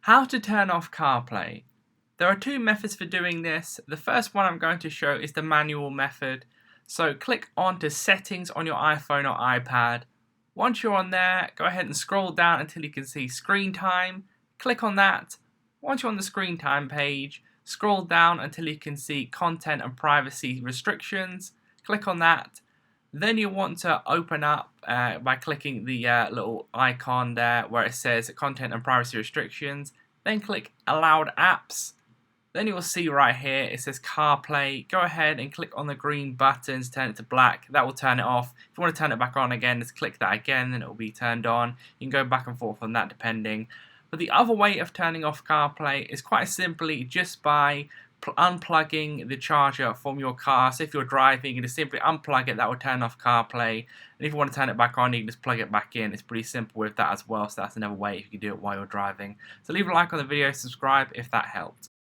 How to turn off CarPlay. There are two methods for doing this. The first one I'm going to show is the manual method. So click on to settings on your iPhone or iPad. Once you're on there, go ahead and scroll down until you can see screen time. Click on that. Once you're on the screen time page, scroll down until you can see content and privacy restrictions. Click on that. Then you want to open up by clicking the little icon there where it says content and privacy restrictions. Then click allowed apps. Then you'll see right here it says CarPlay. Go ahead and click on the green buttons, turn it to black. That will turn it off. If you want to turn it back on again, just click that again, then it will be turned on. You can go back and forth on that depending. But the other way of turning off CarPlay is quite simply just by unplugging the charger from your car. So if you're driving, you just simply unplug it. That will turn off CarPlay. And if you want to turn it back on, you can just plug it back in. It's pretty simple with that as well. So that's another way if you can do it while you're driving. So leave a like on the video, subscribe if that helped.